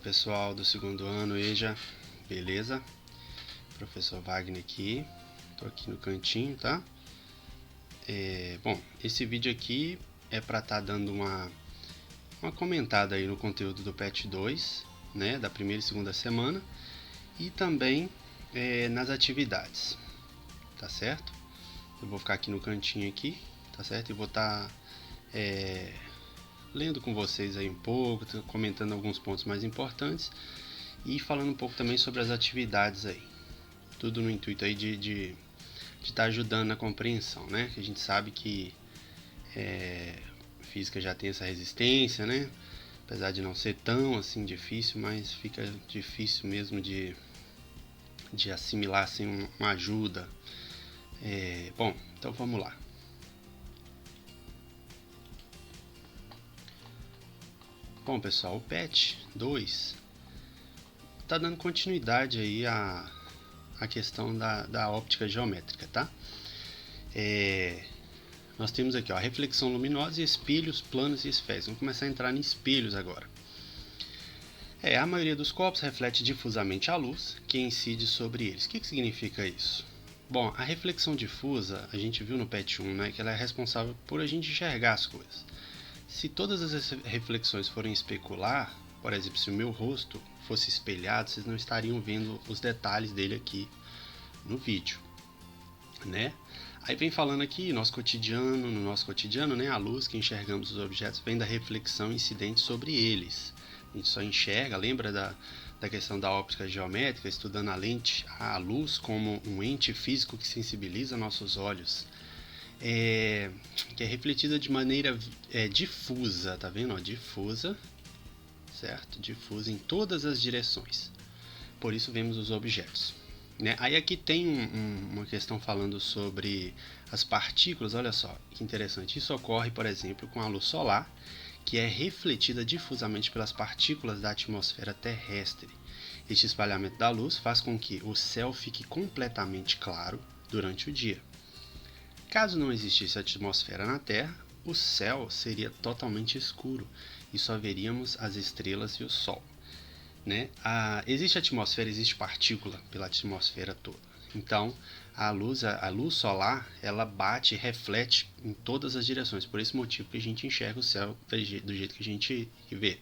pessoal do segundo ano, EJA, beleza? Professor Wagner aqui, tô aqui no cantinho, tá? Bom, esse vídeo aqui é para estar dando uma comentada aí no conteúdo do PET 2, né, da primeira e segunda semana, e também nas atividades, tá certo? Eu vou ficar aqui no cantinho aqui, tá certo? E vou estar lendo com vocês aí um pouco, comentando alguns pontos mais importantes e falando um pouco também sobre as atividades aí. Tudo no intuito aí de estar ajudando na compreensão, né? Que a gente sabe que física já tem essa resistência, né? Apesar de não ser tão assim difícil, mas fica difícil mesmo de assimilar assim uma ajuda. Bom, então vamos lá. Bom, pessoal, o PET 2 está dando continuidade aí à questão da óptica geométrica, tá? Nós temos aqui, ó, a reflexão luminosa e espelhos, planos e esféricos. Vamos começar a entrar em espelhos agora. A maioria dos corpos reflete difusamente a luz que incide sobre eles. O que significa isso? Bom, a reflexão difusa, a gente viu no PET 1, né, que ela é responsável por a gente enxergar as coisas. Se todas as reflexões forem especular, por exemplo, se o meu rosto fosse espelhado, vocês não estariam vendo os detalhes dele aqui no vídeo, né? Aí vem falando aqui, no nosso cotidiano, né, a luz que enxergamos os objetos vem da reflexão incidente sobre eles. A gente só enxerga, lembra da questão da óptica geométrica, estudando a luz como um ente físico que sensibiliza nossos olhos. Que é refletida de maneira difusa, tá vendo? Ó, difusa, certo? Difusa em todas as direções. Por isso vemos os objetos, né? Aí aqui tem uma questão falando sobre as partículas. Olha só que interessante. Isso ocorre, por exemplo, com a luz solar, que é refletida difusamente pelas partículas da atmosfera terrestre. Este espalhamento da luz faz com que o céu fique completamente claro durante o dia. Caso não existisse atmosfera na Terra, o céu seria totalmente escuro e só veríamos as estrelas e o Sol, né? Existe atmosfera, existe partícula pela atmosfera toda. Então, a luz solar, ela bate e reflete em todas as direções. Por esse motivo que a gente enxerga o céu do jeito que a gente vê.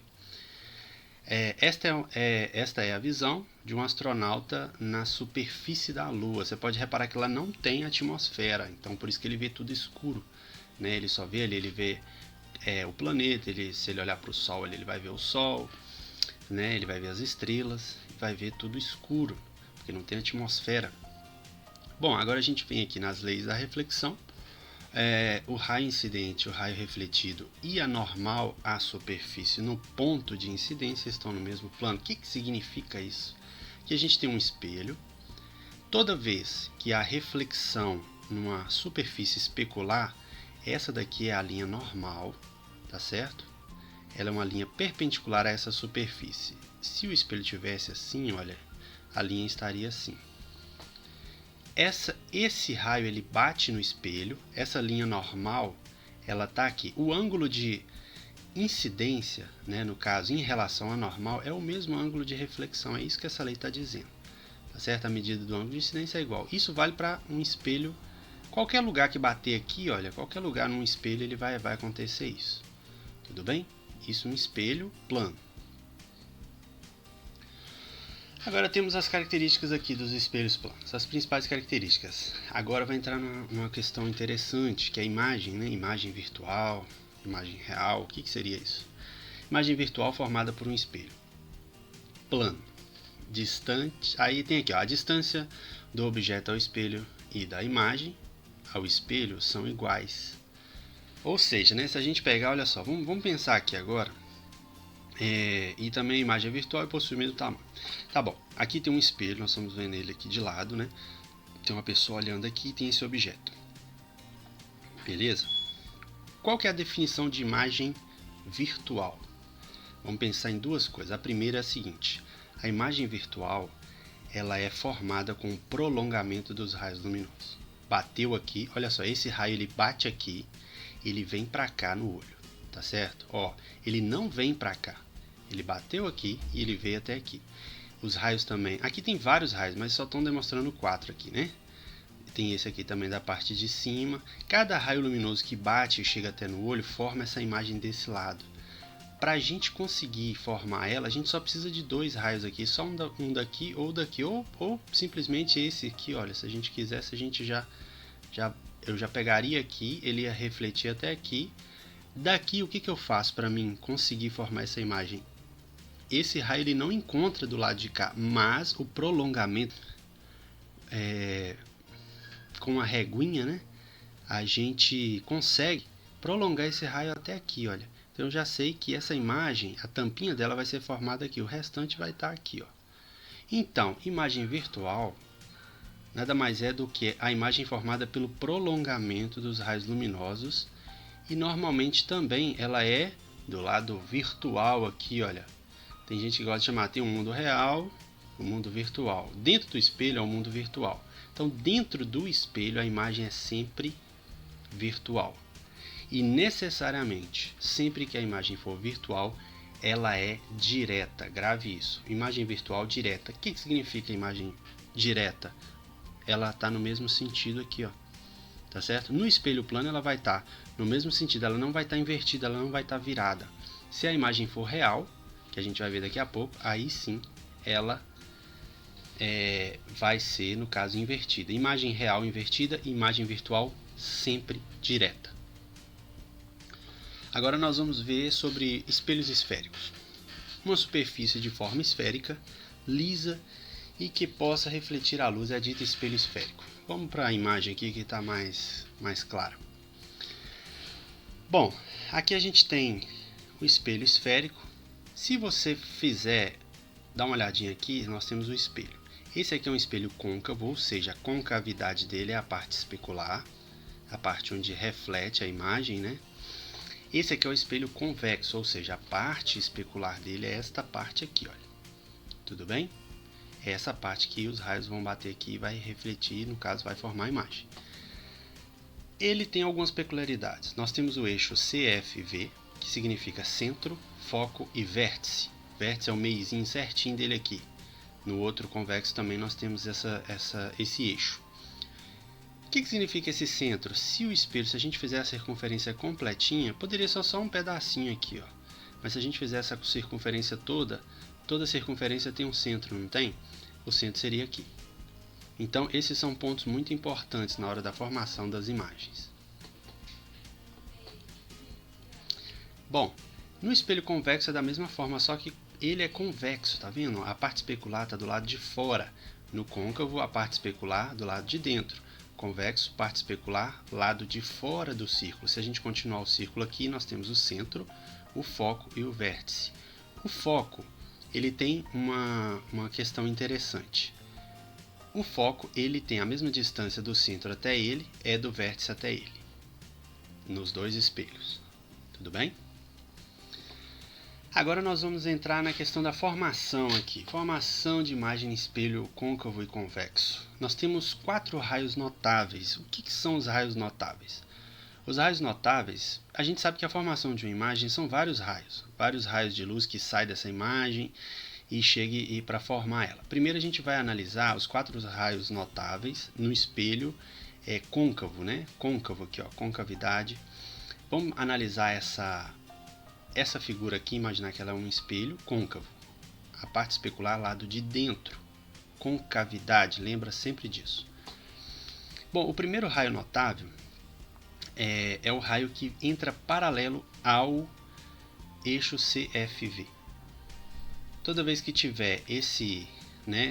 Esta é a visão de um astronauta na superfície da Lua. Você pode reparar que ela não tem atmosfera, então por isso que ele vê tudo escuro, né? Ele só vê ali, ele vê o planeta, se ele olhar para o Sol, ele vai ver o Sol, né? Ele vai ver as estrelas, vai ver tudo escuro, porque não tem atmosfera. Bom, agora a gente vem aqui nas leis da reflexão. O raio incidente, o raio refletido e a normal à superfície no ponto de incidência estão no mesmo plano. O que significa isso? Que a gente tem um espelho. Toda vez que há reflexão numa superfície especular, essa daqui é a linha normal, tá certo? Ela é uma linha perpendicular a essa superfície. Se o espelho tivesse assim, olha, a linha estaria assim. Esse raio ele bate no espelho, essa linha normal, ela está aqui. O ângulo de incidência, né, no caso, em relação à normal, é o mesmo ângulo de reflexão, é isso que essa lei está dizendo. Tá certo? A medida do ângulo de incidência é igual. Isso vale para um espelho, qualquer lugar que bater aqui, olha, qualquer lugar num espelho ele vai acontecer isso. Tudo bem? Isso um espelho plano. Agora temos as características aqui dos espelhos planos, as principais características. Agora vai entrar numa questão interessante, que é a imagem, né? Imagem virtual, imagem real, o que seria isso? Imagem virtual formada por um espelho plano, distante, aí tem aqui, ó, a distância do objeto ao espelho e da imagem ao espelho são iguais. Ou seja, né, se a gente pegar, olha só, vamos pensar aqui agora. E também a imagem é virtual e possui o mesmo tamanho. Tá bom, aqui tem um espelho, nós estamos vendo ele aqui de lado, né? Tem uma pessoa olhando aqui e tem esse objeto. Beleza? Qual que é a definição de imagem virtual? Vamos pensar em duas coisas. A primeira é a seguinte: a imagem virtual ela é formada com o prolongamento dos raios luminosos. Bateu aqui, olha só, esse raio ele bate aqui, ele vem para cá no olho, tá certo? Ó, ele não vem para cá. Ele bateu aqui e ele veio até aqui. Os raios também. Aqui tem vários raios, mas só estão demonstrando 4 aqui, né? Tem esse aqui também da parte de cima. Cada raio luminoso que bate e chega até no olho forma essa imagem desse lado. Para a gente conseguir formar ela, a gente só precisa de 2 raios aqui, só um daqui, ou simplesmente esse aqui. Olha, se a gente quisesse, a gente eu já pegaria aqui, ele ia refletir até aqui. Daqui, o que eu faço para mim conseguir formar essa imagem? Esse raio ele não encontra do lado de cá, mas o prolongamento com a reguinha, né? A gente consegue prolongar esse raio até aqui, olha. Então eu já sei que essa imagem, a tampinha dela vai ser formada aqui, o restante vai estar aqui, ó. Então, imagem virtual nada mais é do que a imagem formada pelo prolongamento dos raios luminosos, e normalmente também ela é do lado virtual aqui, olha. Tem gente que gosta de chamar, tem o mundo real, o mundo virtual. Dentro do espelho é o mundo virtual. Então, dentro do espelho a imagem é sempre virtual. E necessariamente, sempre que a imagem for virtual, ela é direta. Grave isso. Imagem virtual direta. O que significa imagem direta? Ela está no mesmo sentido aqui, ó. Tá certo? No espelho plano ela vai estar no mesmo sentido, ela não vai estar invertida, ela não vai estar virada. Se a imagem for real, que a gente vai ver daqui a pouco, aí sim ela vai ser, no caso, invertida. Imagem real invertida, imagem virtual sempre direta. Agora nós vamos ver sobre espelhos esféricos. Uma superfície de forma esférica, lisa e que possa refletir a luz é dita espelho esférico. Vamos para a imagem aqui que está mais clara. Bom, aqui a gente tem o espelho esférico. Se você dá uma olhadinha aqui, nós temos o espelho. Esse aqui é um espelho côncavo, ou seja, a concavidade dele é a parte especular, a parte onde reflete a imagem, né? Esse aqui é o espelho convexo, ou seja, a parte especular dele é esta parte aqui, olha. Tudo bem? É essa parte que os raios vão bater aqui e vai refletir, no caso vai formar a imagem. Ele tem algumas peculiaridades. Nós temos o eixo CFV, que significa centro, foco e vértice. Vértice é o meiozinho certinho dele aqui. No outro convexo também nós temos esse eixo. O que significa esse centro? Se o espelho, se a gente fizer a circunferência completinha, poderia ser só um pedacinho aqui, ó. Mas se a gente fizer essa circunferência toda circunferência tem um centro, não tem? O centro seria aqui. Então, esses são pontos muito importantes na hora da formação das imagens. Bom, no espelho convexo é da mesma forma, só que ele é convexo, tá vendo? A parte especular está do lado de fora. No côncavo, a parte especular do lado de dentro. Convexo, parte especular, lado de fora do círculo. Se a gente continuar o círculo aqui, nós temos o centro, o foco e o vértice. O foco, ele tem uma questão interessante. O foco, ele tem a mesma distância do centro até ele, é do vértice até ele, nos dois espelhos. Tudo bem? Agora nós vamos entrar na questão da formação aqui. Formação de imagem em espelho côncavo e convexo. Nós temos 4 raios notáveis. O que são os raios notáveis? Os raios notáveis, a gente sabe que a formação de uma imagem são vários raios de luz que saem dessa imagem e chegam para formar ela. Primeiro a gente vai analisar os 4 raios notáveis no espelho côncavo, né? Côncavo aqui, ó, concavidade. Vamos analisar essa figura aqui, imaginar que ela é um espelho côncavo. A parte especular lado de dentro. Concavidade, lembra sempre disso. Bom, o primeiro raio notável é o raio que entra paralelo ao eixo CFV. Toda vez que tiver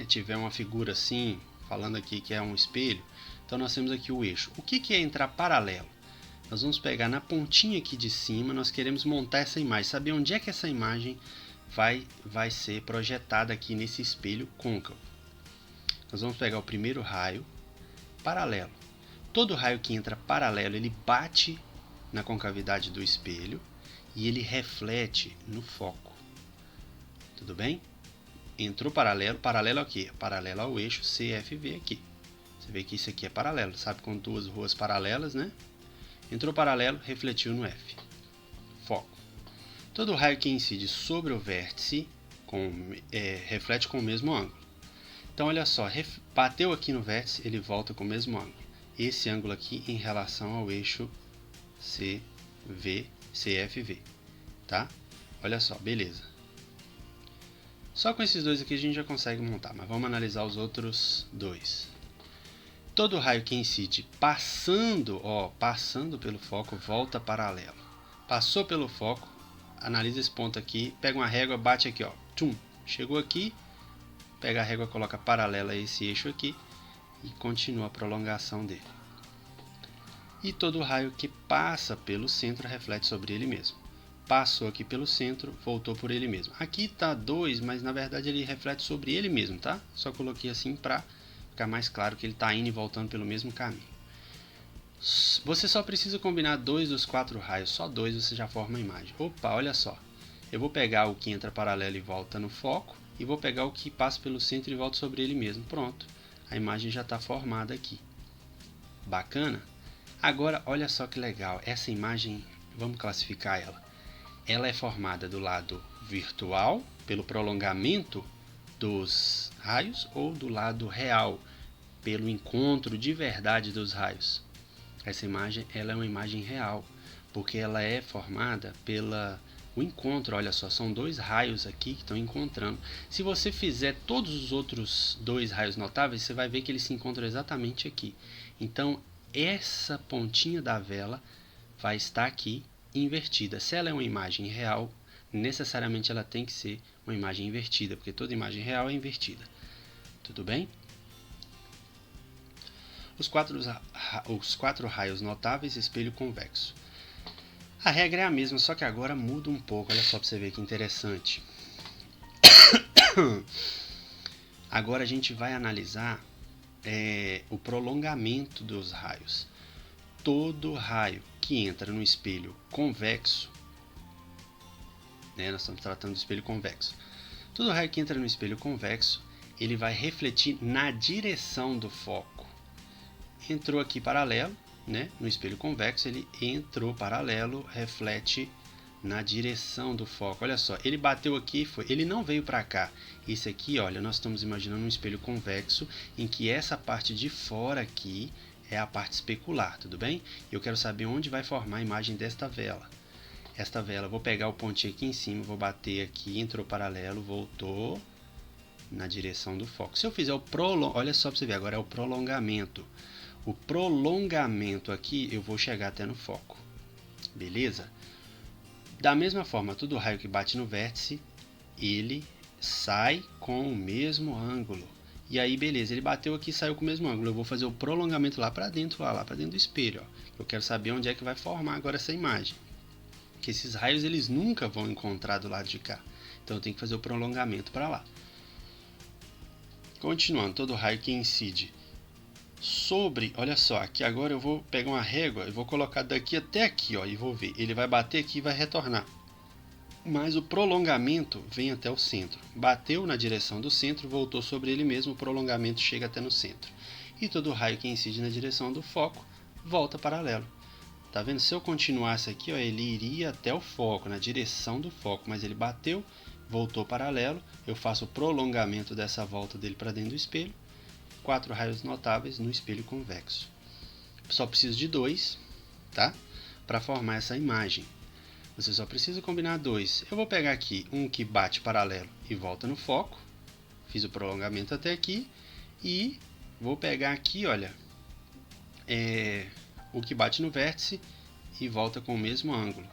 tiver uma figura assim, falando aqui que é um espelho, então nós temos aqui o eixo. O que é entrar paralelo? Nós vamos pegar na pontinha aqui de cima, nós queremos montar essa imagem, saber onde é que essa imagem vai ser projetada aqui nesse espelho côncavo. Nós vamos pegar o primeiro raio, paralelo. Todo raio que entra paralelo, ele bate na concavidade do espelho e ele reflete no foco. Tudo bem? Entrou paralelo, paralelo ao quê? Paralelo ao eixo CFV aqui. Você vê que isso aqui é paralelo, sabe, com 2 ruas paralelas, né? Entrou paralelo, refletiu no F. Foco. Todo raio que incide sobre o vértice reflete com o mesmo ângulo. Então, olha só, bateu aqui no vértice, ele volta com o mesmo ângulo. Esse ângulo aqui em relação ao eixo CFV, tá? Olha só, beleza. Só com esses dois aqui a gente já consegue montar, mas vamos analisar os outros dois. Todo raio que incide passando pelo foco, volta paralelo. Passou pelo foco, analisa esse ponto aqui, pega uma régua, bate aqui, ó, tchum, chegou aqui, pega a régua, coloca paralela a esse eixo aqui e continua a prolongação dele. E todo raio que passa pelo centro reflete sobre ele mesmo. Passou aqui pelo centro, voltou por ele mesmo. Aqui está 2, mas na verdade ele reflete sobre ele mesmo, tá? Só coloquei assim para ficar mais claro que ele está indo e voltando pelo mesmo caminho. Você só precisa combinar 2 dos 4 raios, só 2 você já forma a imagem. Opa, olha só. Eu vou pegar o que entra paralelo e volta no foco, e vou pegar o que passa pelo centro e volta sobre ele mesmo. Pronto, a imagem já está formada aqui. Bacana? Agora, olha só que legal, essa imagem, vamos classificar ela. Ela é formada do lado virtual, pelo prolongamento dos raios, ou do lado real, pelo encontro de verdade dos raios. Essa imagem ela é uma imagem real, porque ela é formada pelo encontro. Olha só, são 2 raios aqui que estão encontrando. Se você fizer todos os outros 2 raios notáveis, você vai ver que eles se encontram exatamente aqui. Então, essa pontinha da vela vai estar aqui invertida. Se ela é uma imagem real, necessariamente ela tem que ser uma imagem invertida, porque toda imagem real é invertida. Tudo bem? Os 4 raios notáveis, espelho convexo. A regra é a mesma, só que agora muda um pouco. Olha só para você ver que interessante. Agora a gente vai analisar o prolongamento dos raios. Todo raio que entra no espelho convexo, nós estamos tratando do espelho convexo. Todo raio que entra no espelho convexo, ele vai refletir na direção do foco. Entrou aqui paralelo, no espelho convexo, ele entrou paralelo, reflete na direção do foco. Olha só, ele bateu aqui, ele não veio para cá. Esse aqui, olha, nós estamos imaginando um espelho convexo em que essa parte de fora aqui é a parte especular, tudo bem? Eu quero saber onde vai formar a imagem desta vela. Esta vela, vou pegar o pontinho aqui em cima, vou bater aqui, entrou paralelo, voltou na direção do foco. Se eu fizer o prolongamento, olha só para você ver, agora é o prolongamento. O prolongamento aqui, eu vou chegar até no foco. Beleza? Da mesma forma, todo raio que bate no vértice, ele sai com o mesmo ângulo. E aí, beleza, ele bateu aqui e saiu com o mesmo ângulo. Eu vou fazer o prolongamento lá para dentro, lá para dentro do espelho. Ó. Eu quero saber onde é que vai formar agora essa imagem. Porque esses raios, eles nunca vão encontrar do lado de cá. Então, eu tenho que fazer o prolongamento para lá. Continuando, todo raio que incide sobre, olha só, aqui agora eu vou pegar uma régua e vou colocar daqui até aqui, ó, e vou ver. Ele vai bater aqui e vai retornar. Mas o prolongamento vem até o centro. Bateu na direção do centro, voltou sobre ele mesmo, o prolongamento chega até no centro. E todo raio que incide na direção do foco volta paralelo. Tá vendo? Se eu continuasse aqui, ó, ele iria até o foco, na direção do foco, mas ele bateu, voltou paralelo. Eu faço o prolongamento dessa volta dele para dentro do espelho. 4 raios notáveis no espelho convexo. Só preciso de 2, tá? Para formar essa imagem. Você só precisa combinar 2. Eu vou pegar aqui um que bate paralelo e volta no foco. Fiz o prolongamento até aqui. E vou pegar aqui, olha, o que bate no vértice e volta com o mesmo ângulo.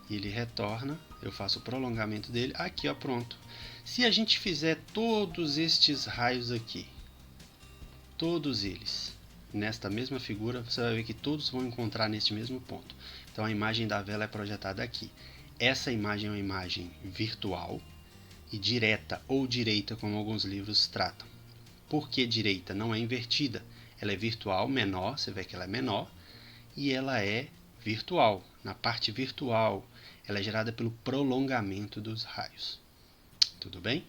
E ele retorna, eu faço o prolongamento dele. Aqui, ó, pronto. Se a gente fizer todos estes raios aqui, todos eles, nesta mesma figura, você vai ver que todos vão encontrar neste mesmo ponto. Então a imagem da vela é projetada aqui. Essa imagem é uma imagem virtual e direta ou direita, como alguns livros tratam. Por que direita? Não é invertida. Ela é virtual, menor, você vê que ela é menor, e ela é virtual. Na parte virtual, ela é gerada pelo prolongamento dos raios. Tudo bem?